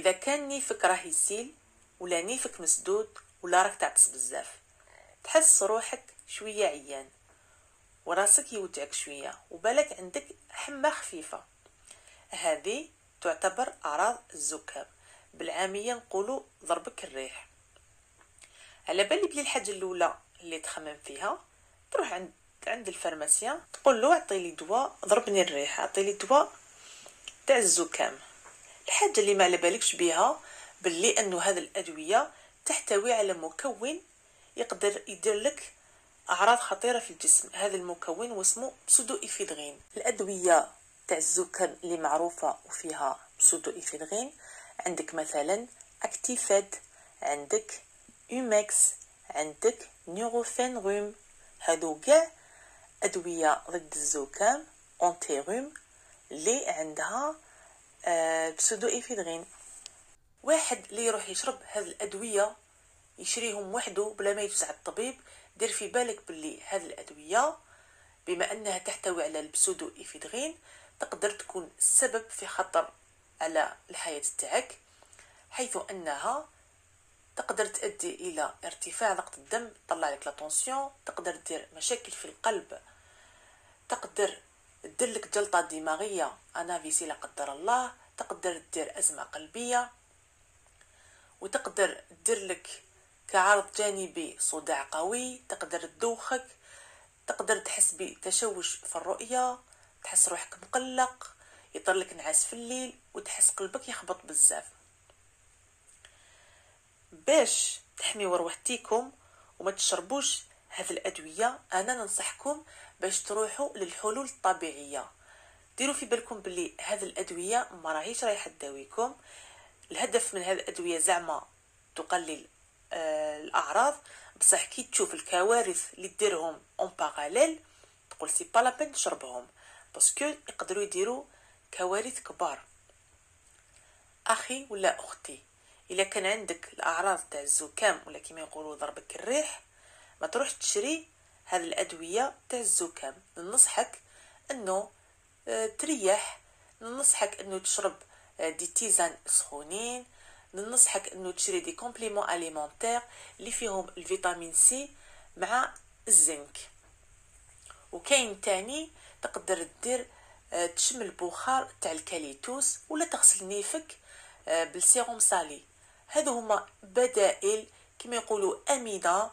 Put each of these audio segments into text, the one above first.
اذا كان نيفك راه يسيل ولا نيفك مسدود ولا راك تعطس بزاف، تحس روحك شويه عيان وراسك يوجعك شويه وبالك عندك حمى خفيفه، هذه تعتبر اعراض الزكام، بالعاميه نقولوا ضربك الريح. على بالي بلي الحاجه الاولى اللي تخمم فيها تروح عند الفارماسيان تقول له اعطيلي دواء ضربني الريح، اعطيلي دواء تاع الزكام. الحاجه اللي ما على بالكش بها باللي انه هذه الادويه تحتوي على مكون يقدر يدير لك اعراض خطيره في الجسم، هذا المكون واسمه بسودو إفيدغين. الادويه تاع الزكام اللي معروفه وفيها بسودو إفيدغين عندك مثلا اكتيفاد، عندك اومكس، عندك نيوروفين روم، هادو كاع ادويه ضد الزكام اونتي روم اللي عندها بسودو إفيدغين. واحد اللي يروح يشرب هذه الادويه يشريهم وحده بلا ما يفزع الطبيب، دير في بالك باللي هذه الادويه بما انها تحتوي على البسودو إفيدغين تقدر تكون السبب في خطر على الحياه تاعك، حيث انها تقدر تؤدي الى ارتفاع ضغط الدم، تطلع لك لا طونسيون، تقدر دير مشاكل في القلب، تقدر دير لك جلطه دماغيه انافيسي لا قدر الله، تقدر دير ازمه قلبيه، وتقدر دير لك كعرض جانبي صداع قوي، تقدر تدوخك، تقدر تحس بتشوش في الرؤيه، تحس روحك مقلق، يطر لك نعاس في الليل وتحس قلبك يخبط بزاف. باش تحميو روحتيكم وما تشربوش هذه الادويه انا ننصحكم باش تروحوا للحلول الطبيعيه. ديروا في بالكم بلي هذه الادويه ما راهيش رايحه تداويكم، الهدف من هذه الادويه زعما تقلل الاعراض، بصح كي تشوف الكوارث اللي ديرهم اون باراليل تقول سي با لا بين تشربهم باسكو يقدروا يديروا كوارث كبار. اخي ولا اختي، الا كان عندك الاعراض تاع الزكام ولا كيما يقولوا ضربك الريح، ما تروح تشري هذه الادويه تاع الزكام، ننصحك انه تريح، ننصحك انه تشرب دي تيزان سخونين، ننصحك انه تشري دي كومبليمون اليمونتير اللي فيهم الفيتامين سي مع الزنك. وكاين تاني تقدر دير تشم البخار تاع الكاليتوس ولا تغسل نيفك بالسيروم صالي، هادو هما بدائل كما يقولوا امنه،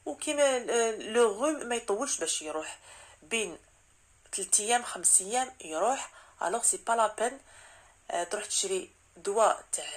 وكما لو غوم ما يطولش باش يروح، بين 3 ايام 5 ايام يروح، الوغ سي با لا بين تروح تشري دواء تاع